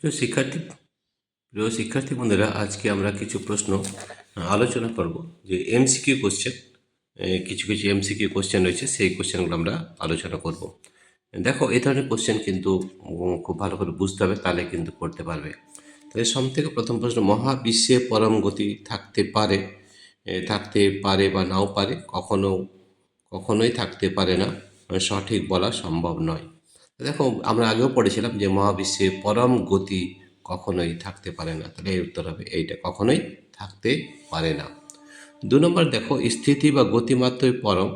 প্রিয় শিক্ষার্থী প্রিয় শিক্ষার্থী বন্ধুরা, আজকে আমরা কিছু প্রশ্ন আলোচনা করব। যে এমসিকিউ কোশ্চেন, কিছু কিছু এমসিকিউ কোশ্চেন রয়েছে, সেই কোশ্চেনগুলো আমরা আলোচনা করব। দেখো, এই ধরনের কোশ্চেন কিন্তু খুব ভালো করে বুঝতে হবে, তাহলে কিন্তু করতে পারবে। তাহলে সব থেকে প্রথম প্রশ্ন, মহাবিশ্বে পরম গতি থাকতে পারে বা নাও পারে, কখনোই থাকতে পারে না, সঠিক বলা সম্ভব নয়। দেখো, আমরা আগেও পড়েছিলাম যে মহাবিশ্বে পরম গতি কখনোই থাকতে পারে না, তাহলে এর উত্তর হবে এইটা, কখনোই থাকতে পারে না। 2 নম্বর দেখো, স্থিতি বা গতিমাত্রই পরম,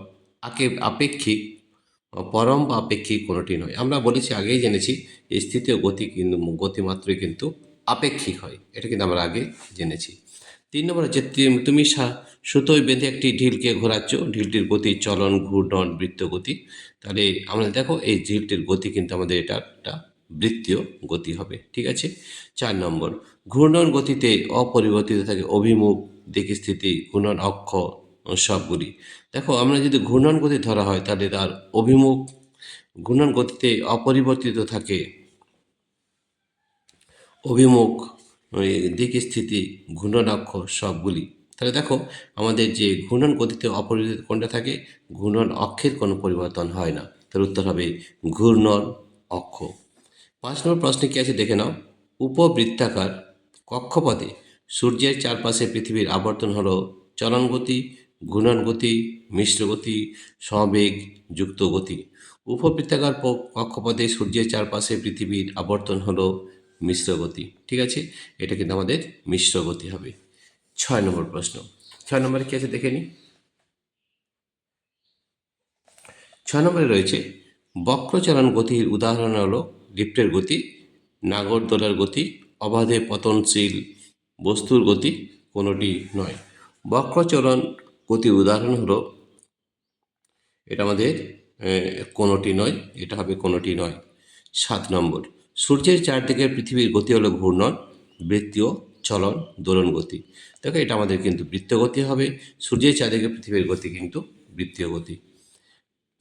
আপেক্ষিক, পরম বা আপেক্ষিক কোনোটি নয়। আমরা বলেছি, আগেই জেনেছি, স্থিতি ও গতিমাত্রই কিন্তু আপেক্ষিক হয়, এটা কিন্তু আমরা আগে জেনেছি। 3 নম্বর হচ্ছে, তুমি সুতোয় বেঁধে একটি ঢিলকে ঘোরাচ্ছ, ঢিলটির গতি চলন, ঘূর্ণন, বৃত্ত গতি। তাহলে আমরা দেখো, এই ঢিলটির গতি কিন্তু আমাদের এটা একটা বৃত্তীয় গতি হবে, ঠিক আছে। 4 নম্বর, ঘূর্ণন গতিতে অপরিবর্তিত থাকে অভিমুখ, দিক স্থিতি, ঘূর্ণন অক্ষ সবগুলি। দেখো, আমরা যদি ঘূর্ণন গতি ধরা হয়, তাহলে তার অভিমুখ, ঘূর্ণন গতিতে অপরিবর্তিত থাকে অভিমুখ, দিক স্থিতি, ঘূর্ণন অক্ষ সবগুলি। তাহলে দেখো, আমাদের যে ঘূর্ণন গতিতে অপরিবর্তিত কোনটা থাকে, ঘূর্ণন অক্ষের কোনো পরিবর্তন হয় না, তার উত্তর হবে ঘূর্ণন অক্ষ। 5 নম্বর প্রশ্নে কি আছে দেখে নাও। উপবৃত্তাকার কক্ষপথে সূর্যের চারপাশে পৃথিবীর আবর্তন হলো চলন গতি, ঘূর্ণন গতি, মিশ্র গতি, সমবেগ যুক্ত গতি। উপবৃত্তাকার কক্ষপথে সূর্যের চারপাশে পৃথিবীর আবর্তন হলো মিশ্র গতি, ঠিক আছে। এটা কিন্তু আমাদের মিশ্র গতি হবে। 6 নম্বর প্রশ্ন, 6 নম্বরে কি আছে দেখে নি। 6 নম্বরে রয়েছে, বক্রচলন গতির উদাহরণ হলো লিফটের গতি, নাগরদোলার গতি, অবাধে পতনশীল বস্তুর গতি কোনোটি নয়। বক্রচলন গতির উদাহরণ হলো, এটা আমাদের কোনোটি নয়, এটা হবে কোনোটি নয়। 7 নম্বর, সূর্যের চারদিকে পৃথিবীর গতি হলো ঘূর্ণন, বৃত্তীয় চলন, দোলন গতি। দেখো, এটা আমাদের কিন্তু বৃত্তীয় গতি হবে, সূর্যের চারদিকে পৃথিবীর গতি কিন্তু বৃত্তীয় গতি।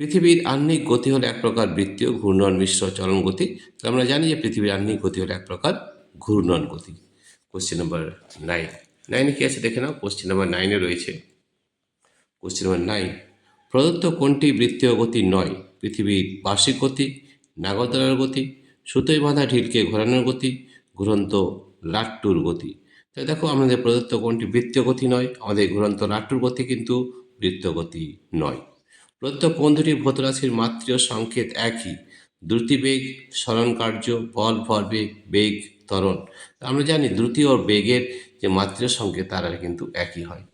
পৃথিবীর আহ্নিক গতি হলো এক প্রকার বৃত্তীয়, ঘূর্ণন মিশ্র চলন গতি। তো আমরা জানি যে পৃথিবীর আহ্নিক গতি হলো এক প্রকার ঘূর্ণন গতি। কোশ্চেন নম্বর 9, 9-এ কি আছে দেখে নাও। কোশ্চেন নম্বর 9-এ রয়েছে, কোশ্চেন নম্বর 9, প্রদত্ত কোনটি বৃত্তীয় গতি নয়? পৃথিবীর বার্ষিক গতি, নাগরদোলার গতি, সুতোয় বাঁধা ঢিলকে ঘোরানোর গতি, ঘুরন্ত লাট্টুর গতি। তাই দেখো, আমাদের প্রদত্ত কোনটি বৃত্তীয় গতি নয়, আমাদের ঘুরন্ত লাট্টুর গতি কিন্তু বৃত্তীয় গতি নয়। প্রদত্ত কোন দুটি ভৌতরাশির মাত্রীয় সংকেত একই? দ্রুতিবেগ, সরণ কার্য, বল ভরবেগ, বেগ ত্বরণ। আমরা জানি দ্রুতি ও বেগের যে মাত্রীয় সংকেত তারা কিন্তু একই হয়।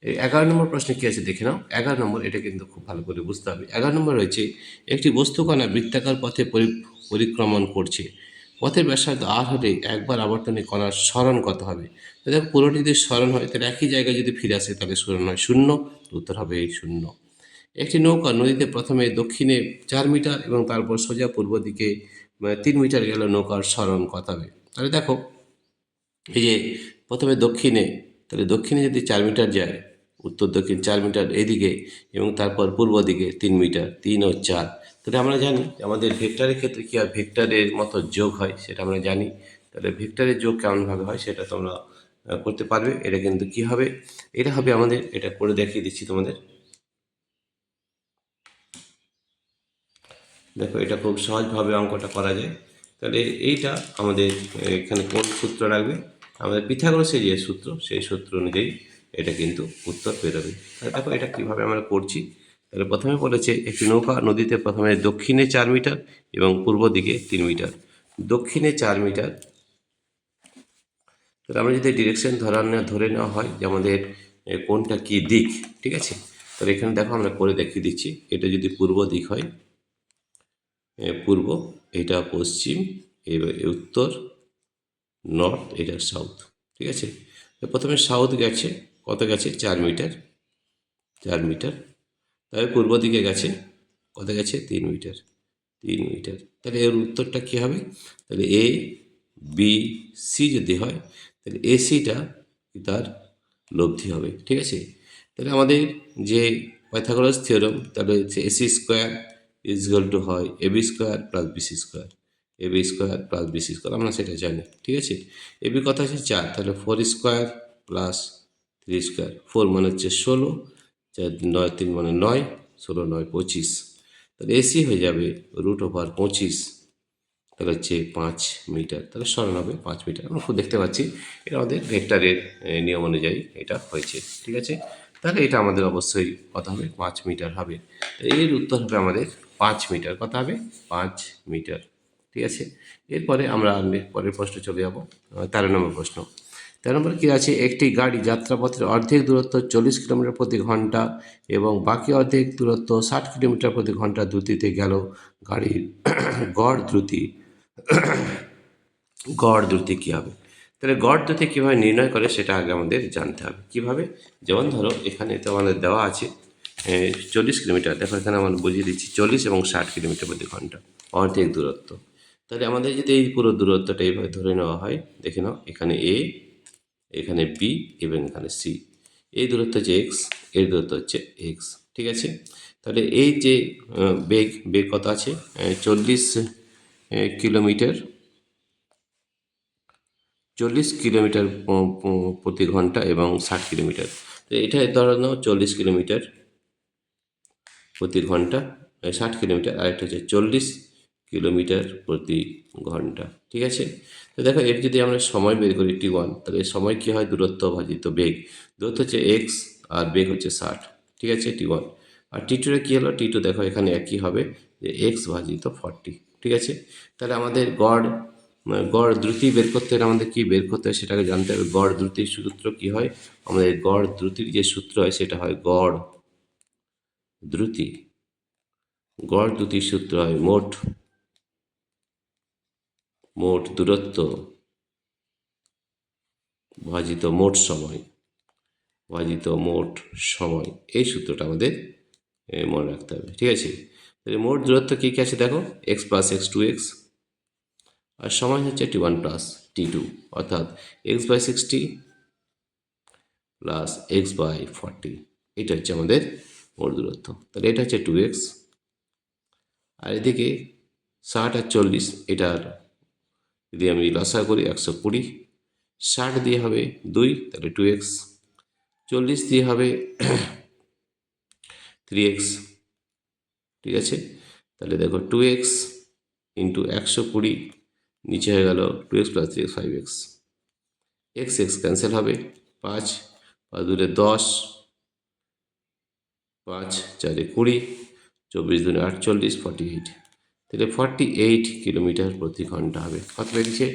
এই 11 নম্বর প্রশ্নে কী আছে দেখে নাও। 11 নম্বর, এটা কিন্তু খুব ভালো করে বুঝতে হবে। 11 নম্বর রয়েছে, একটি বস্তুকণা বৃত্তাকার পথে পরিক্রমণ করছে, পথের ব্যাসার্ধ আর হলে একবার আবর্তনে কণার সরণ কত হবে? দেখো, পুরোটি যদি সরণ হয়, তাহলে একই জায়গায় যদি ফিরে আসে, তাহলে সরণ হয় 0, উত্তর হবে 0। একটি নৌকা নদীতে প্রথমে দক্ষিণে 4 মিটার এবং তারপর সোজা পূর্ব দিকে 3 মিটার গেল, নৌকার সরণ কত হবে? তাহলে দেখো, এই যে প্রথমে দক্ষিণে, তাহলে দক্ষিণে যদি 4 মিটার যায়, উত্তর দক্ষিণ 4 মিটার এদিকে, এবং তারপর পূর্ব দিকে 3 মিটার, 3 ও 4। তাহলে আমরা জানি আমাদের ভেক্টরের ক্ষেত্রে কী হয়, ভেক্টরের মতো যোগ হয়, সেটা আমরা জানি। তাহলে ভেক্টরের যোগ কেমনভাবে হয় সেটা তোমরা করতে পারবে। এটা কিন্তু কী হবে, এটা হবে আমাদের, এটা করে দেখিয়ে দিচ্ছি তোমাদের। দেখো, এটা খুব সহজভাবে অঙ্কটা করা যায়। তাহলে এইটা আমাদের এখানে কোন সূত্র রাখবে, আমাদের পিথাগোরাসের যে সূত্র, সেই সূত্র অনুযায়ী এটা কিন্তু উত্তর বেরোবে। তাহলে দেখো, এটা কীভাবে আমরা করছি। তাহলে প্রথমে বলেছে, একটি নৌকা নদীতে প্রথমে দক্ষিণে 4 মিটার এবং পূর্ব দিকে 3 মিটার। দক্ষিণে 4 মিটার, তাহলে আমরা যদি ডিরেকশন ধরে নেওয়া হয় যে আমাদের কোনটা কী দিক, ঠিক আছে। তাহলে এখানে দেখো, আমরা করে দেখিয়ে দিচ্ছি। এটা যদি পূর্ব দিক হয়, পূর্ব, এটা পশ্চিম, উত্তর, নর্থ, এটা সাউথ, ঠিক আছে। প্রথমে সাউথ গেছে, কত গেছে, 4 মিটার, 4 মিটার। তাহলে পূর্ব দিকে গেছে, কত গেছে, 3 মিটার, 3 মিটার। তাহলে এর উত্তরটা কী হবে, তাহলে এ বি সি যদি হয়, তাহলে এসিটা তার লব্ধি হবে, ঠিক আছে। তাহলে আমাদের যে পাইথাগোরাস থিওরেম, তাহলে হচ্ছে AC² ইজ ইকুয়াল টু হয় AB² plus BC²। AB square plus BC square, আমরা সেটা জানি, ঠিক আছে। এবি কত আছে 4, তাহলে 4 স্কোয়ার প্লাস 3 স্কোয়ার, 4 মানে হচ্ছে 16, 4 9 3 মানে 9, 16 9 25, তাহলে এসি হয়ে যাবে √25, তাহলে হচ্ছে 5 মিটার, তাহলে সরণ হবে 5 মিটার। আমরা খুব দেখতে পাচ্ছি এটা আমাদের ভেক্টরের নিয়ম অনুযায়ী এটা হয়েছে, ঠিক আছে। তাহলে এটা আমাদের অবশ্যই কত হবে 5 মিটার হবে। এর উত্তর হবে আমাদের 5 মিটার, কত হবে 5 মিটার, ঠিক আছে। এরপরে আমরা পরের প্রশ্ন চলে যাব, 13 নম্বর প্রশ্ন। 13 নম্বর কী আছে, একটি গাড়ি যাত্রাপথের অর্ধেক দূরত্ব 40 কিলোমিটার প্রতি ঘন্টা এবং বাকি অর্ধেক দূরত্ব 60 কিলোমিটার প্রতি ঘন্টা দ্রুতিতে গেল, গাড়ির গড় দ্রুতি গড় দ্রুতি কী হবে? তাহলে গড় দ্রুতি কীভাবে নির্ণয় করে সেটা আগে আমাদের জানতে হবে। কীভাবে? যেমন ধরো এখানে তো আমাদের দেওয়া আছে 40 কিলোমিটার, দেখো এখানে আমরা বুঝিয়ে দিচ্ছি 40 এবং 60 কিলোমিটার প্রতি ঘন্টা অর্ধেক দূরত্ব। তাহলে আমাদের যদি এই পুরো দূরত্বটা এইভাবে ধরে নেওয়া হয়, দেখে নাও এখানে এ, এখানে বি এবং এখানে সি, এই দূরত্ব হচ্ছে এক্স, এর দূরত্ব হচ্ছে এক্স, ঠিক আছে। তাহলে এই যে বেগ কত আছে 40 কিলোমিটার 40 কিলোমিটার প্রতি ঘন্টা এবং 60 কিলোমিটার, তো এটা ধরানো 40 কিলোমিটার প্রতি ঘন্টা, 60 কিলোমিটার, আর একটা হচ্ছে 40 কিলোমিটার প্রতি ঘন্টা, ঠিক আছে। তো দেখো এর যদি আমরা সময় বের করি T1, তাহলে সময় কী হয়, দূরত্ব ভাজিত বেগ, দূরত্ব হচ্ছে এক্স আর বেগ হচ্ছে 60, ঠিক আছে T1। আর T2 কী হলো, T2 দেখো এখানে একই হবে যে এক্স ভাজিত 40, ঠিক আছে। তাহলে আমাদের গড় দ্রুতি বের করতে হলে আমাদের কী বের করতে হয় সেটাকে জানতে হবে। গড় দ্রুতির সূত্র কী হয়, আমাদের গড় দ্রুতির যে সূত্র হয় সেটা হয় দ্রুতি গড় দ্রুতির সূত্র হয় মোট দূরত্ব ভাজিত মোট সময়, এই সূত্রটা আমাদের মনে রাখতে হবে, ঠিক আছে। তাহলে মোট দূরত্ব কী কী আছে দেখো, এক্স প্লাস এক্স 2x, আর সময় হচ্ছে T1 প্লাস T2, অর্থাৎ x/60 প্লাস x/40, এটা হচ্ছে আমাদের মোট দূরত্ব। তাহলে এটা হচ্ছে 2x, আর এদিকে 60 আর 40, এটার যদি আমি লসাগু করি 120, 60 দিয়ে হবে 2, তাহলে 2x, 40 দিয়ে হবে 3x, ঠিক আছে। তাহলে দেখো 2x ইন্টু 120, নিচে হয়ে গেল 2x plus 3x 5x, x x cancel হবে, 5 5 2 10, 5 4 20, 24 2 48, 48, তাহলে 48 কিলোমিটার প্রতি ঘন্টা হবে। কত বেরিয়েছে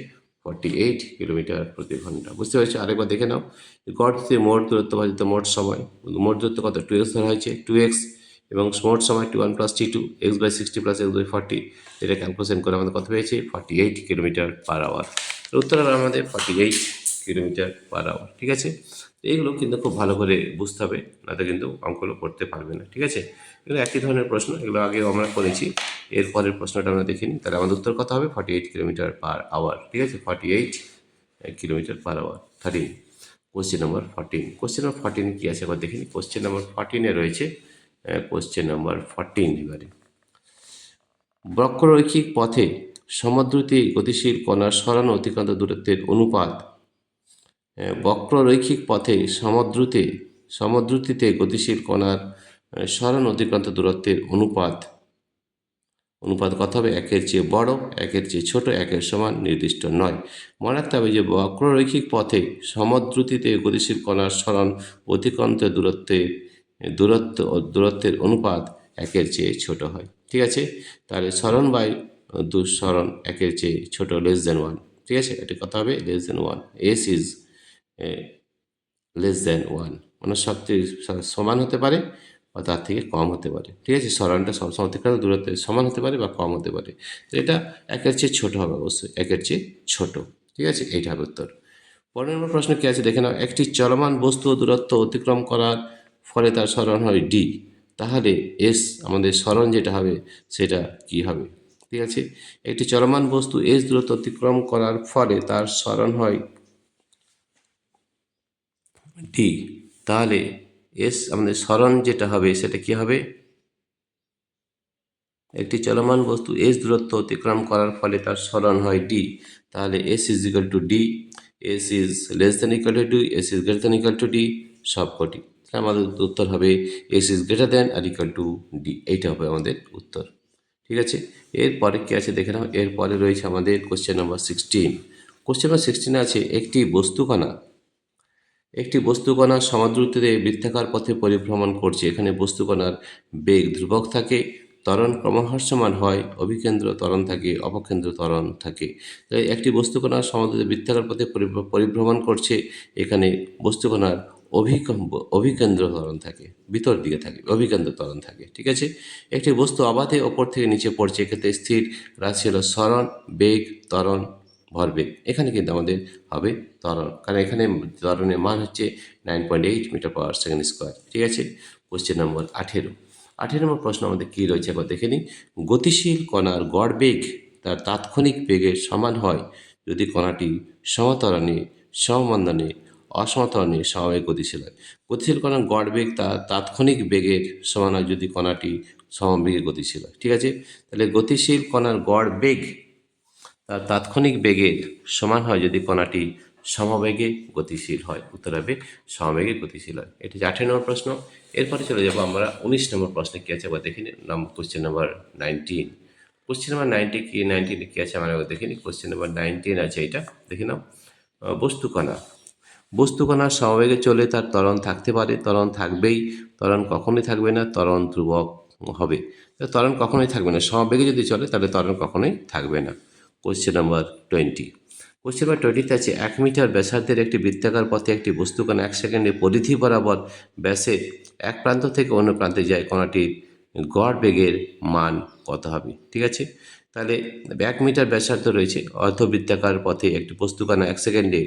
48 কিলোমিটার প্রতি ঘন্টা, বুঝতে পারছো। আরেকবার দেখে নাও, গড় থেকে মোট দূরত্ব ভাজিত মোট সময়, মোট দূরত্ব কত 2x ধরা হয়েছে, 2x এবং মোট সময় T1 plus T2, x/60 plus x/40, এটা ক্যালকুলেশন করে আমাদের কত পেয়েছে 48 কিলোমিটার পার আওয়ার। উত্তর হবে আমাদের 48 কিলোমিটার পার আওয়ার, ঠিক আছে। এইগুলো কিন্তু খুব ভালো করে বুঝতে হবে, নাতে কিন্তু অঙ্কগুলো করতে পারবে না, ঠিক আছে। এগুলো একই ধরনের প্রশ্ন, এগুলো আগেও আমরা করেছি। এরপরের প্রশ্নটা আমরা দেখিনি, তাহলে আমাদের উত্তর কত হবে 48 কিলোমিটার পার আওয়ার, ঠিক আছে, 48 kilometre per hour. 13, question number 14। Question number 14 কী আছে একবার দেখিনি। কোশ্চেন নম্বর 14-এ রয়েছে, কোশ্চেন নম্বর 14 এবারে, বক্ররৈখিক পথে সমদ্রুতি গতিশীল কণার সরানো অতিক্রান্ত দূরত্বের অনুপাত, বক্ররৈখিক পথে সমদ্রুতিতে গতিশীল কণার সরানো অতিক্রান্ত দূরত্বের অনুপাত কত হবে, 1-এর চেয়ে বড়, 1-এর চেয়ে ছোট, 1-এর সমান, নির্দিষ্ট নয়। মনে রাখতে হবে যে বক্ররৈখিক পথে সমদ্রুতিতে গতিশীল কণার সরণ অতিক্রান্ত দূরত্বের অনুপাত 1-এর চেয়ে ছোট হয়, ঠিক আছে। তাহলে সরণ বাই দুঃসরণ 1-এর চেয়ে ছোট, <1, ঠিক আছে, এটা কত হবে <1, এস ইজ <1, মানে সবথেকে সমান হতে পারে বা তার থেকে কম হতে পারে, ঠিক আছে। সরণটা সবসময় অতিক্রান্ত দূরত্বে সমান হতে পারে বা কম হতে পারে, তো এটা 1-এর চেয়ে ছোট হবে, অবশ্যই 1-এর চেয়ে ছোট, ঠিক আছে, এইটা হবে উত্তর। 15 নম্বর প্রশ্ন কী আছে দেখে নাও, একটি চলমান বস্তু দূরত্ব অতিক্রম করার ফলে তার সরণ হয় ডি, তাহলে এস আমাদের সরণ যেটা হবে সেটা কি হবে, ঠিক আছে। একটি চলমান বস্তু এস দূরত্ব অতিক্রম করার ফলে তার সরণ হয় ডি, তাহলে এস আমাদের সরণ যেটা হবে সেটা কি হবে, একটি চলমান বস্তু এস দূরত্ব অতিক্রম করার ফলে তার সরণ হয় ডি, তাহলে s is equal to d, s is less than equal to d, s is greater than equal to d, সবকটি। তাহলে আমাদের উত্তর হবে s is greater than or equal to d, এইটা হবে আমাদের উত্তর। ঠিক আছে, এরপরে কী আছে দেখে নাও। এরপরে রয়েছে আমাদের কোশ্চেন নাম্বার 16। কোশ্চেন নাম্বার 16 আছে একটি বস্তুকণা সমাদ্রুতিতে বৃত্তাকার পথে পরিভ্রমণ করছে। এখানে বস্তুকণার বেগ ধ্রুবক থাকে, ত্বরণ ক্রমহ্রাসমান হয়, অভিকেন্দ্র ত্বরণ থাকে, অপকেন্দ্র ত্বরণ থাকে। তাই একটি বস্তুকণা সমাদ্রুতিতে বৃত্তাকার পথে পরিভ্রমণ করছে। এখানে বস্তুকণার অভিকেন্দ্র ত্বরণ থাকে, ভিতর দিকে থাকে, অভিকেন্দ্র ত্বরণ থাকে। ঠিক আছে, একটি বস্তু অবাধে ওপর থেকে নিচে পড়ছে। এক্ষেত্রে স্থির রাশি হলো সরণ, বেগ, ত্বরণ, ভরবেগ। এখানে কিন্তু আমাদের হবে ত্বরণ, কারণ এখানে ত্বরণের মান হচ্ছে 9.8 মিটার পার সেকেন্ড স্কোয়ার। ঠিক আছে, কোশ্চেন নম্বর 18। 18 নম্বর প্রশ্ন আমাদের কী রয়েছে একবার দেখে নিই। গতিশীল কণার গড় বেগ তার তাৎক্ষণিক বেগের সমান হয় যদি কণাটি সমত্বরণে, সমমন্দনে, অসমত্বরণে সমবেগে গতিশীল হয়। গতিশীল কণার গড় বেগ তার তাৎক্ষণিক বেগের সমান হয় যদি কণাটি সমবেগে গতিশীল হয়। ঠিক আছে, তাহলে গতিশীল কণার গড় বেগ তার তাৎক্ষণিক বেগের সমান হয় যদি কণাটি সমবেগে গতিশীল হয়। উত্তর হবে সমবেগে গতিশীল হয়। এটি 18 নম্বর প্রশ্ন। এরপরে চলে যাব আমরা 19 নম্বর প্রশ্নে কী আছে একবার দেখে নিই। Question number 19। কোশ্চেন নাম্বার 19 কী আছে আমরা একবার দেখে নিই। কোশ্চেন নাম্বার 19 আছে, এটা দেখে নাও। বস্তুকণা সমবেগে চলে তার ত্বরণ থাকতে পারে, ত্বরণ থাকবেই, ত্বরণ কখনোই থাকবে না, ত্বরণ ধ্রুবক হবে। ত্বরণ কখনোই থাকবে না, সমবেগে যদি চলে তাহলে ত্বরণ কখনোই থাকবে না। Question number 20। কোশ্চেন নাম্বার 20তে আছে 1 মিটার ব্যাসার্ধের একটি বৃত্তাকার পথে একটি বস্তুকণা 1 সেকেন্ডে পরিধি বরাবর ব্যাসের এক প্রান্ত থেকে অন্য প্রান্তে যায়, কণাটির গড় বেগের মান কত হবে? ঠিক আছে, তাহলে 1 মিটার ব্যাসার্ধ রয়েছে অর্ধবৃত্তাকার পথে একটি বস্তুকণা 1 সেকেন্ডে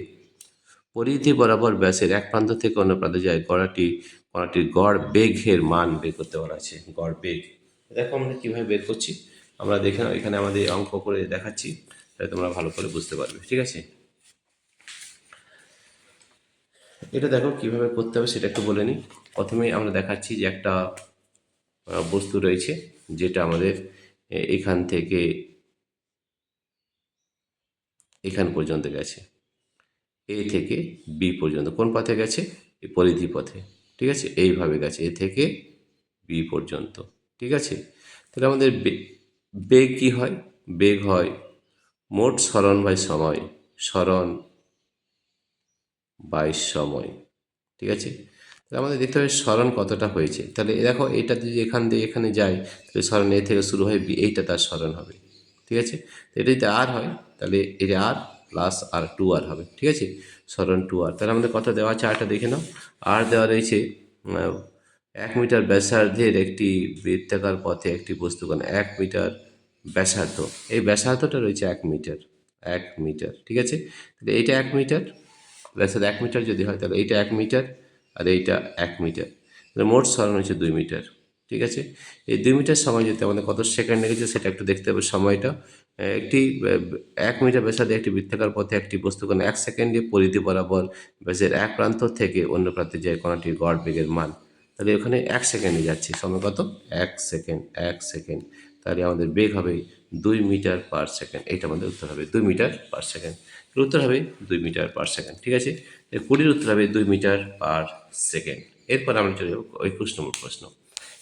পরিধি বরাবর ব্যাসের এক প্রান্ত থেকে অন্য প্রান্তে যায়, কণাটির গড় বেগের মান বের করতে বলা আছে। গড় বেগ দেখো আমরা কীভাবে বের করছি, আমরা দেখে নাও। এখানে আমাদের অঙ্ক করে দেখাচ্ছি, তাহলে তোমরা ভালো করে বুঝতে পারবে। ঠিক আছে, এটা দেখো কীভাবে করতে হবে সেটা একটু বলে নিই। প্রথমেই আমরা দেখাচ্ছি যে একটা বস্তু রয়েছে যেটা আমাদের এখান থেকে এখান পর্যন্ত গেছে, এ থেকে বি পর্যন্ত। কোন পথে গেছে? এই পরিধি পথে। ঠিক আছে, এইভাবে গেছে এ থেকে বি পর্যন্ত। ঠিক আছে, তাহলে আমাদের বেগ কী হয়? বেগ হয় মোট সরণ বাই সময়, সরণ বাই সময়। ঠিক আছে, তাহলে আমাদের দেখতে হবে সরণ কতটা হয়েছে। তাহলে দেখো এটা যদি এখান দিয়ে এখানে যায়, তাহলে সরণ এ থেকে শুরু হয় বি, এইটা তার সরণ হবে। ঠিক আছে, তো এটা যদি আর হয় তাহলে এটা আর প্লাস আর 2r হবে। ঠিক আছে, সরণ 2r। তাহলে আমাদের কত দেওয়া আছে আরটা দেখে নাও। আর দেওয়া রয়েছে 1 মিটার ব্যাসার্ধের একটি বৃত্তাকার পথে একটি বস্তুকণা 1 মিটার ব্যাসার্ধ, এই ব্যাসার্ধটা রয়েছে 1 মিটার, 1 মিটার। ঠিক আছে, তাহলে এইটা 1 মিটার, ব্যাসার্ধ 1 মিটার যদি হয় তাহলে এইটা 1 মিটার আর এইটা 1 মিটার, তাহলে মোট সরণ হচ্ছে 2 মিটার। ঠিক আছে, এই 2 মিটার সময় যেতে আমাদের কত সেকেন্ড লেগেছে সেটা একটু দেখতে হবে সময়টা। একটি 1 মিটার ব্যাসার্ধে একটি বৃত্তাকার পথে একটি বস্তুকণা 1 সেকেন্ডে পরিধি বরাবর ব্যাসের এক প্রান্ত থেকে অন্য প্রান্তে যায়, কণাটির গড় বেগের মান। তাহলে ওখানে 1 সেকেন্ডে যাচ্ছে, সময় কত? 1 সেকেন্ড, 1 সেকেন্ড। তাহলে আমাদের বেগ হবে 2 মিটার পার সেকেন্ড। এইটা আমাদের উত্তর হবে 2 মিটার পার সেকেন্ড। উত্তর হবে 2 মিটার পার সেকেন্ড। ঠিক আছে, 20 উত্তর হবে 2 মিটার পার সেকেন্ড। এরপর আমরা চলে যাবো 21 নম্বর প্রশ্ন।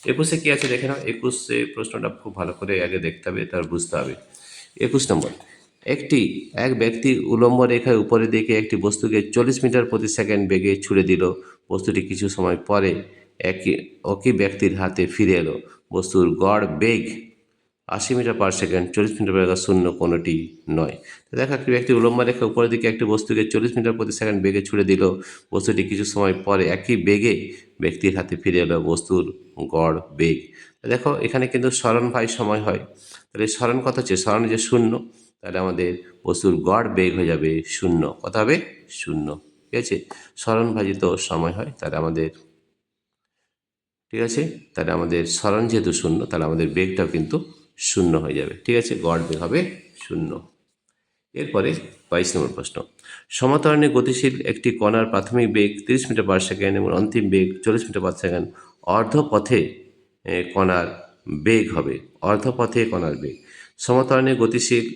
21-এ কী আছে দেখে নাও। 21-এ প্রশ্নটা খুব ভালো করে আগে দেখতে হবে, তার বুঝতে হবে। 21 নম্বর, এক ব্যক্তি উলম্ব রেখায় উপরের দিকে একটি বস্তুকে 40 মিটার প্রতি সেকেন্ড বেগে ছুড়ে দিল। বস্তুটি কিছু সময় পরে একই ব্যক্তির হাতে ফিরে এলো। বস্তুর গড় বেগ 80 মিটার পার সেকেন্ড, 40 মিটার বেগ শূন্য কোনোটি নয়। দেখো একটি ব্যক্তি উলম্ব রেখা উপরের দিকে একটি বস্তুকে 40 মিটার প্রতি সেকেন্ড বেগে ছুড়ে দিল। বস্তুটি কিছু সময় পরে একই বেগে ব্যক্তির হাতে ফিরে এলো। বস্তুর গড় বেগ। দেখো এখানে কিন্তু সরণ ভাই সময় হয়, তাহলে সরণ কত হচ্ছে? সরণ যে শূন্য, তাহলে আমাদের বস্তুর গড় বেগ হয়ে যাবে শূন্য। কত হবে? শূন্য। ঠিক আছে, সরণ ভাজিত সময় হয়, তাহলে আমাদের ঠিক আছে, তাহলে আমাদের সরণ যেহেতু শূন্য, তাহলে আমাদের বেগটাও কিন্তু শূন্য হয়ে যাবে। ঠিক আছে, গড় বেগ হবে শূন্য। এরপরে 22 নম্বর প্রশ্ন। সমত্বরণে গতিশীল একটি কণার প্রাথমিক বেগ 30 মিটার পার সেকেন্ড এবং অন্তিম বেগ 40 মিটার পার সেকেন্ড। অর্ধ পথে কণার বেগ হবে, অর্ধপথে কণার বেগ। সমত্বরণে গতিশীল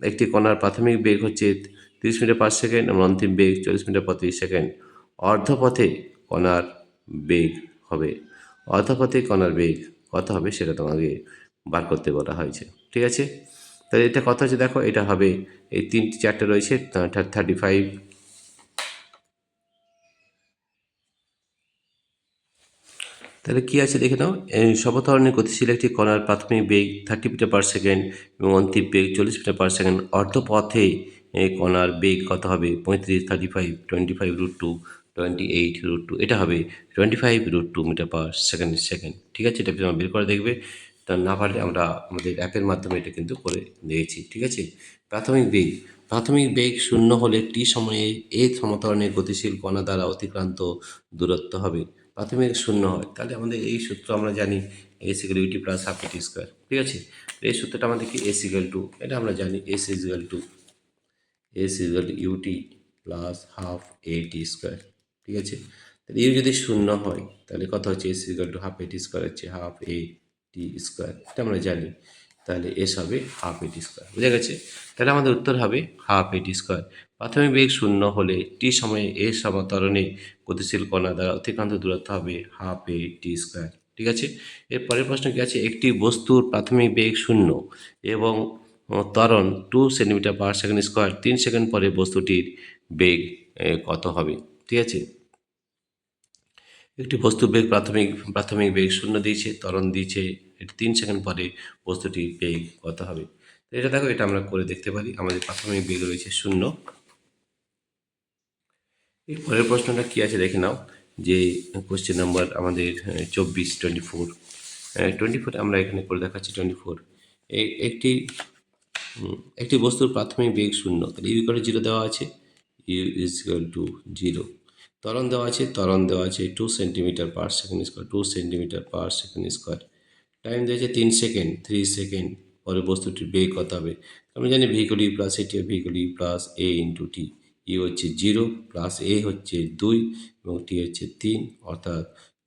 একটি কণার প্রাথমিক বেগ হচ্ছে 30 মিটার পার সেকেন্ড এবং অন্তিম বেগ 40 মিটার প্রতি সেকেন্ড। অর্ধপথে কণার বেগ হবে, অর্ধপথে কণার বেগ কত হবে সেটা তোমাকে বার করতে বলা হয়েছে। ঠিক আছে, তাহলে এটা কত হচ্ছে দেখো, এটা হবে এই 3-4টে রয়েছে 35। তাহলে কি আছে দেখে নাও, এই সমত্বরণে গতিশীল একটি কণার প্রাথমিক বেগ 30 মিটার পার সেকেন্ড এবং অন্তিম বেগ 40 মিটার পার সেকেন্ড। অর্ধপথে এই কণার বেগ কত হবে 35, 35, 25√2, 28√2, এটা হবে 25√2 মিটার পার সেকেন্ড। ঠিক আছে, এটা তোমরা বের করে দেখবে, তা না পারলে আমরা আমাদের অ্যাপের মাধ্যমে এটা কিন্তু করে দিয়েছি। ঠিক আছে, প্রাথমিক বেগ, প্রাথমিক বেগ শূন্য হলে টি সময়ে এ সমত্বরণের গতিশীল কণা দ্বারা অতিক্রান্ত দূরত্ব হবে। প্রাথমিক শূন্য হয়, তাহলে আমাদের এই সূত্র আমরা জানি, s equal u t plus half a t square. ঠিক আছে, এই সূত্রটা আমাদের কি, এস ইকুয়াল টু, এটা আমরা জানি s equal to u t plus half a t square. ঠিক আছে, তাহলে ইউ যদি শূন্য হয় তাহলে কত হচ্ছে, S equal to half a t square হচ্ছে হাফ এ টি স্কোয়ার, এটা আমরা জানি। তাহলে এস হবে হাফ এ টি স্কোয়ার, বুঝা গেছে। তাহলে আমাদের উত্তর হবে হাফ এ টি স্কোয়ার। প্রাথমিক বেগ শূন্য হলে টি সময়ে এ সমত্বরণে গতিশীল কণা দ্বারা অতিক্রান্ত দূরত্ব হবে হাফ এ টি স্কোয়ার। ঠিক আছে, এর পরের প্রশ্ন কি আছে, একটি বস্তুর প্রাথমিক বেগ শূন্য এবং ত্বরণ 2 centimetre per second square, 3 second পরে বস্তুটির বেগ কত হবে। ঠিক আছে, একটি বস্তুর বেগ প্রাথমিক বেগ শূন্য দিয়েছে, ত্বরণ দিয়েছে 3 সেকেন্ড পরে বস্তুটির বেগ কত হবে। তো এটা দেখো, এটা আমরা করে দেখতে পারি। আমাদের প্রাথমিক বেগ রয়েছে শূন্য। এর পরের প্রশ্নটা কি আছে দেখে নাও, যে কোশ্চেন নাম্বার আমাদের 24 আমরা এখানে করে দেখাচ্ছি 24। একটি একটি বস্তুর প্রাথমিক বেগ শূন্য, তাহলে ইউ ইকুয়াল টু জিরো দেওয়া আছে, u is equal to zero. ত্বরণ দেওয়া আছে 2 centimetre per second square, 2 centimetre per second square. Time দেওয়া আছে 3 সেকেন্ড, 3 সেকেন্ড পরে বস্তুটির বেগ কত হবে। আমরা জানি v equal u plus a t, v equal u plus a into t. U হচ্ছে 0 প্লাস এ হচ্ছে 2 এবং টি হচ্ছে 3, অর্থাৎ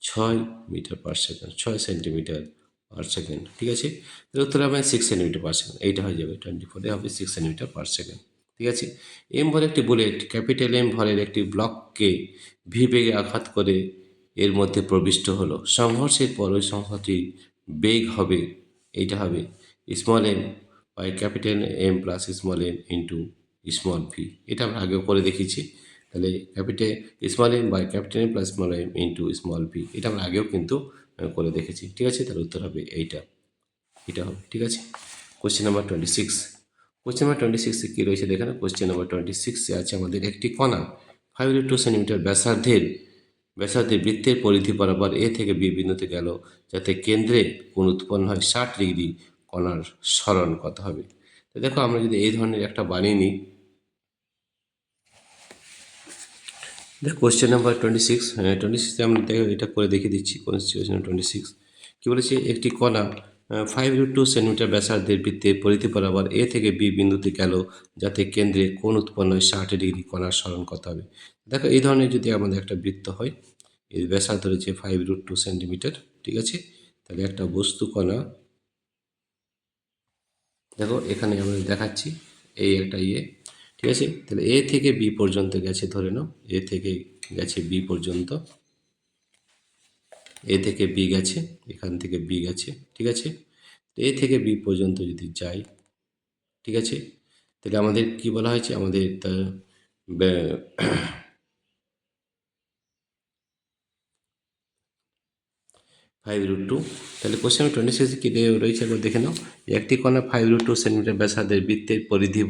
6 metre per second, 6 centimetre per second. ঠিক আছে, তাহলে উত্তর হবে 6 সেন্টিমিটার পার সেকেন্ড, এইটা হয়ে যাবে 24, হবে 6 সেন্টিমিটার পার সেকেন্ড। ঠিক আছে, এম ভরের একটি বুলেট ক্যাপিটাল এম ভরের একটি ব্লককে ভি বেগে আঘাত করে এর মধ্যে প্রবিষ্ট হলো। সংঘর্ষের পর ওই সংখ্যাটির বেগ হবে, এইটা হবে small m by capital m plus small m into small v. এটা আমরা আগেও করে দেখিয়েছি। তাহলে capital small m by capital m plus small m into small v, এটা আমরা আগেও কিন্তু করে দেখেছি। ঠিক আছে, তাহলে উত্তর হবে এইটা, এটা হবে। ঠিক আছে, কোশ্চেন নাম্বার 26। কোশ্চেন নাম্বার 26 কী রয়েছে দেখে না, কোশ্চেন নাম্বার 26 আছে আমাদের একটি কণা 5 × 2 সেন্টিমিটার ব্যাসার্ধের বৃত্তের পরিধি বরাবর এ থেকে বি বিন্দুতে গেল, যাতে কেন্দ্রে কোণ উৎপন্ন হয় 60 ডিগ্রি, কণার সরণ কত হবে। তো দেখো, আমরা যদি এই ধরনের একটা বানিয়ে নিই, দেখো কোশ্চেন নাম্বার 26, 26 আমরা দেখো এটা করে দেখিয়ে দিচ্ছি। কোশ্চেন 26 কী বলেছে, একটি কণা 5 × 2 সেন্টিমিটার ব্যাসার্ধের বৃত্তের পরিধি বরাবর এ থেকে বি বিন্দুতে গেল, যাতে কেন্দ্রে কোণ উৎপন্ন হয় 60 ডিগ্রি, কণার সরণ কত হবে। দেখো, এই ধরনের যদি আমাদের একটা বৃত্ত হয়, এর ব্যাসার্ধ রয়েছে 5 √ 2 সেন্টিমিটার। ঠিক আছে, তাহলে একটা বস্তু কণা, দেখো এখানে আমরা দেখাচ্ছি এই একটা ইয়ে। ঠিক আছে, তাহলে এ থেকে বি পর্যন্ত গেছে, ধরে নাও এ থেকে গেছে বি পর্যন্ত, এ থেকে বি গেছে, এখান থেকে বি গেছে। ঠিক আছে, এ থেকে বি পর্যন্ত যদি যাই, ঠিক আছে, তাহলে আমাদের কি বলা হয়েছে, আমাদের 5 √ 2। তাহলে কোশ্চেন 26 কী রয়েছে একবার দেখে নাও, একটি কণা 5 √ 2 সেন্টিমিটার ব্যাসার্ধের বৃত্তের পরিধি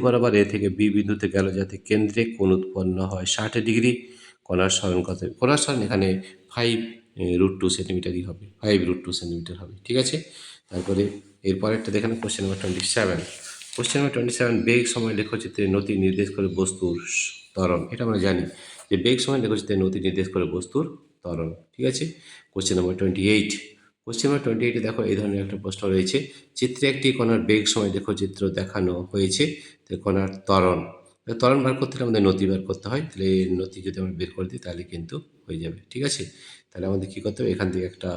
বরাবর এ থেকে বি বিন্দুতে গেল, যাতে কেন্দ্রে কোণ উৎপন্ন হয় 60 ডিগ্রি, কণার সরণ কত হবে। কণার সরণ এখানে 5 √ 2 সেন্টিমিটারই হবে, 5 √ 2 সেন্টিমিটার হবে। ঠিক আছে, তারপরে এরপরেরটা দেখে নাও, কোশ্চেন নাম্বার 27। কোশ্চেন নাম্বার 27, বেগ সময় লেখচিত্রে নতি নির্দেশ করে বস্তুর ত্বরণ, এটা আমরা জানি যে বেগ সময় লেখচিত্রে নতি নির্দেশ করে বস্তুর ত্বরণ। ঠিক আছে, কোশ্চেন নাম্বার 28। কোশ্চেন নাম্বার 28-এ দেখো এই ধরনের একটা প্রশ্ন রয়েছে, চিত্রে একটি কণার বেগ সময় লেখচিত্র দেখানো হয়েছে, তো কণার ত্বরণ, ত্বরণ বার করতে হলে আমাদের নতি বার করতে হয়। তাহলে এই নতি যদি আমরা বের করে দিই তাহলে কিন্তু হয়ে যাবে। ঠিক আছে, তাহলে আমাদের কী করতে হবে, এখান থেকে একটা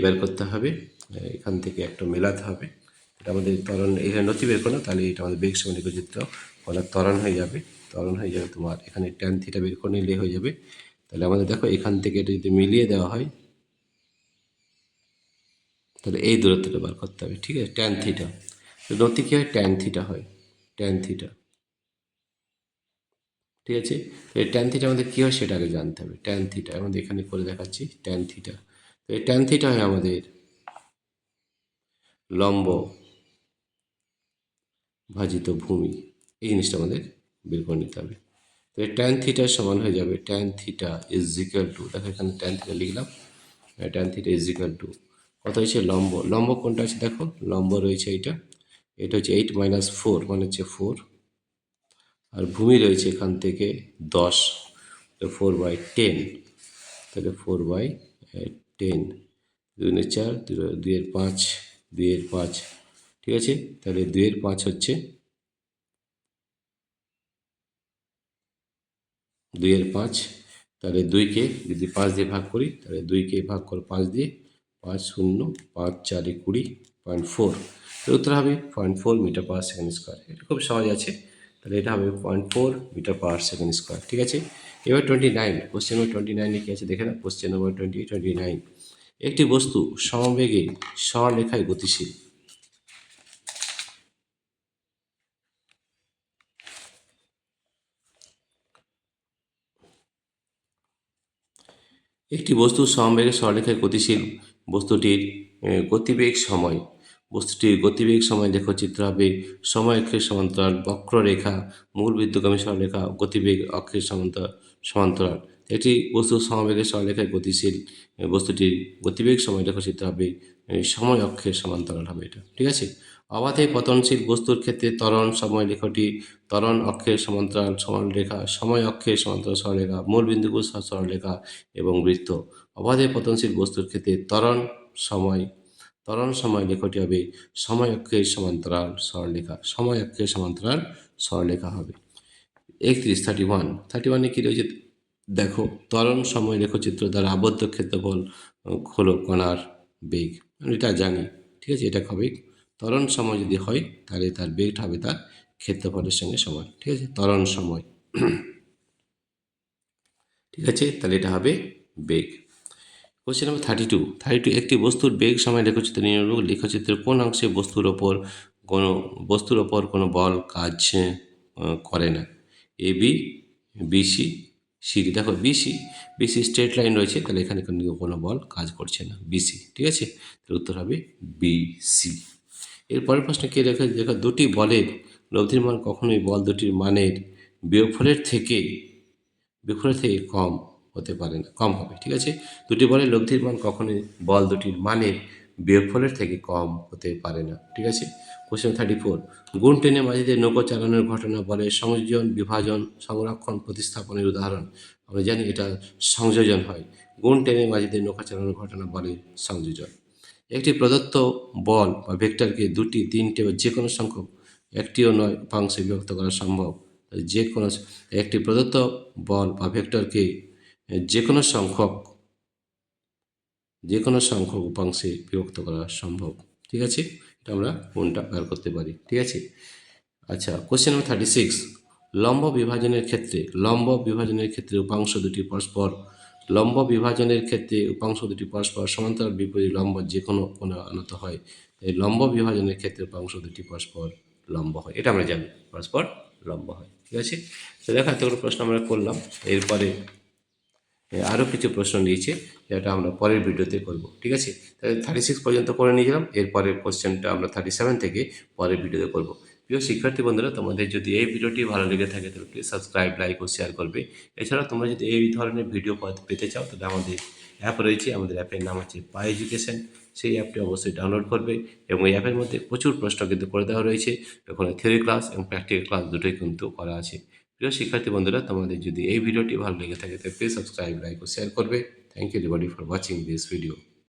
বের করতে হবে, এখান থেকে একটা মেলাতে হবে। এটা আমাদের ত্বরণ, এখানে নতি বের করো, তাহলে এটা আমাদের বেগ সমান লেখচিত্র বলা ত্বরণ হয়ে যাবে। ত্বরণ হয়ে যাবে তোমার এখানে ট্যান থিটা বের করে নিলে হয়ে যাবে। তাহলে আমাদের দেখো এখান থেকে এটা যদি মিলিয়ে দেওয়া হয়, তাহলে এই দূরত্বটা বার করতে হবে। ঠিক আছে, ট্যান থিটা নতি কী হয়, ট্যান থিটা হয়, ট্যান থিটা। ঠিক আছে, তো এই ট্যান থিটা আমাদের কী হয় সেটা আগে জানতে হবে। ট্যান থিটা আমাদের এখানে করে দেখাচ্ছি, ট্যান থিটা। তো এই ট্যান থিটা হয় আমাদের লম্ব ভাজিত ভূমি, এই জিনিসটা আমাদের বের করে নিতে হবে। তো এই ট্যান থিটার সমান হয়ে যাবে, tan theta is equal two, দেখো এখানে ট্যান থিটা লিখলাম, tan theta is equal two কত হয়েছে, লম্ব, লম্ব কোনটা আছে দেখো, লম্ব রয়েছে এইটা, এটা হচ্ছে 8 - 4 মানে হচ্ছে 4, আর ভূমি রয়েছে এখান থেকে 10, 4/10, তাহলে 4/10, 2 - 4, 2-5, 2-5, ঠিক আছে। তাহলে 2-5 হচ্ছে 2-5, তাহলে 2কে যদি 5 দিয়ে ভাগ করি, তাহলে 2কে ভাগ করো 5 দিয়ে, 5 শূন্য, 5 4 20, 0.4, এর উত্তর হবে 0.4 মিটার পার সেকেন্ড স্কোয়ার। এটা খুব সহজ আছে, তাহলে এটা হবে 0.4 মিটার পার সেকেন্ড স্কোয়ার। ঠিক আছে, এবার 29, কোশ্চেন নম্বর 29 কি আছে দেখে না, কোশ্চেন নম্বর 29, একটি বস্তু সমবেগে সরলরেখায় গতিশীল। একটি বস্তু সমবেগে সরলরেখায় গতিশীল, বস্তুটির গতিবেগ সময়, বস্তুটির গতিবেগ সময় লেখচিত্র হবে সময় অক্ষের সমান্তরাল বক্ররেখা, মূল বিন্দুগামী সরলরেখা, গতিবেগ অক্ষের সমান্তরাল। একটি বস্তু সমবেগে সরলরেখায় গতিশীল, বস্তুটির গতিবেগ সময় লেখচিত্র হবে সময় অক্ষের সমান্তরাল হবে এটা। ঠিক আছে, অবাধে পতনশীল বস্তুর ক্ষেত্রে ত্বরণ সময় লেখটি ত্বরণ অক্ষের সমান্তরাল সরলরেখা, সময় অক্ষের সমান্তরাল সরলরেখা, মূল বিন্দুগুলো সরলরেখা এবং বৃত্ত। অবাধে পতনশীল বস্তুর ক্ষেত্রে ত্বরণ সময় লেখটি হবে সময় অক্ষের সমান্তরাল সরলরেখা, সময় অক্ষের সমান্তরাল সরলরেখা হবে। 31 কি রয়েছে দেখো, ত্বরণ সময় লেখচিত্র দ্বারা আবদ্ধ ক্ষেত্রফল হলো কণার বেগ, আমি এটা জানি। ঠিক আছে, এটা হবে ত্বরণ সময় যদি হয়, তাহলে তার বেগটা হবে তার ক্ষেত্রফলের সঙ্গে সমান। ঠিক আছে, ত্বরণ সময়। ঠিক আছে, তাহলে এটা হবে বেগ। কোশ্চেন নম্বর 32, একটি বস্তুর বেগ সময় লেখচিত্র নিম্নরূপ, লেখচিত্রের কোন অংশে বস্তুর ওপর কোনো বল কাজ করে না, এ বি, বিসি, সিডি। দেখো বিসি স্ট্রেট লাইন রয়েছে, তাহলে এখানে কোনো বল কাজ করছে না, বিসি। ঠিক আছে, তাহলে উত্তর হবে বিসি। এর পরের প্রশ্ন কে রেখে দেখো, দুটি বলের লব্ধির মান কখনোই বল দুটির মানের বিয়োগফলের থেকে কম হতে পারে না, কম হবে। ঠিক আছে, দুটি বলের লব্ধির মান কখনোই বল দুটির মানের বিয়োগফলের থেকে কম হতে পারে না। ঠিক আছে, কোশ্চেন 34, গুণ টেনে মাঝিতে নৌকো চালানোর ঘটনা বলে সংযোজন, বিভাজন, সংরক্ষণ, প্রতিস্থাপনের উদাহরণ। আমরা জানি এটা সংযোজন হয়, গুণ টেনে মাঝিতে নৌকা চালানোর ঘটনা বলে সংযোজন। একটি প্রদত্ত বল বা ভেক্টরকে 2, 3 বা যে কোনো সংখ্যক একটিও নয় উপাংশে বিভক্ত করা সম্ভব। যে কোনো একটি প্রদত্ত বল বা ভেক্টরকে যে কোনো সংখ্যক উপাংশে বিভক্ত করা সম্ভব। ঠিক আছে, এটা আমরা কোনটা বের করতে পারি। ঠিক আছে, আচ্ছা, কোশ্চেন নম্বর 36, লম্ব বিভাজনের ক্ষেত্রে উপাংশ দুটি পরস্পর সমান্তরাল বিপরীত লম্ব যে কোনো কোণে আনত হয়। এই লম্ব বিভাজনের ক্ষেত্রে উপাংশ দুটি পরস্পর লম্ব হয়, এটা আমরা জানি, পরস্পর লম্ব হয়। ঠিক আছে, তো দেখো এতগুলো প্রশ্ন আমরা করলাম। এরপরে আরও কিছু প্রশ্ন নিয়েছে, যেটা আমরা পরের ভিডিওতে করব। ঠিক আছে, তাহলে 36 পর্যন্ত করে নিয়ে গেলাম, এরপরে কোশ্চেনটা আমরা 37 থেকে পরের ভিডিওতে করব। প্রিয় শিক্ষার্থী বন্ধুরা, তোমাদের যদি এই ভিডিওটি ভালো লেগে থাকে তাহলে প্লিজ সাবস্ক্রাইব, লাইক ও শেয়ার করবে। এছাড়াও তোমরা যদি এই ধরনের ভিডিও পেতে চাও, তাহলে আমাদের অ্যাপ রয়েছে, আমাদের অ্যাপের নাম হচ্ছে পাই এডুকেশন। সেই অ্যাপটি অবশ্যই ডাউনলোড করবে, এবং এই অ্যাপের মধ্যে প্রচুর প্রশ্ন কিন্তু করে দেওয়া রয়েছে, ওখানে থিওরি ক্লাস এবং প্র্যাকটিক্যাল ক্লাস দুটোই কিন্তু করা আছে। প্রিয় শিক্ষার্থী বন্ধুরা, তোমাদের যদি এই ভিডিওটি ভালো লেগে থাকে তাহলে প্লিজ সাবস্ক্রাইব, লাইক ও শেয়ার করবে। Thank you everybody for watching this video.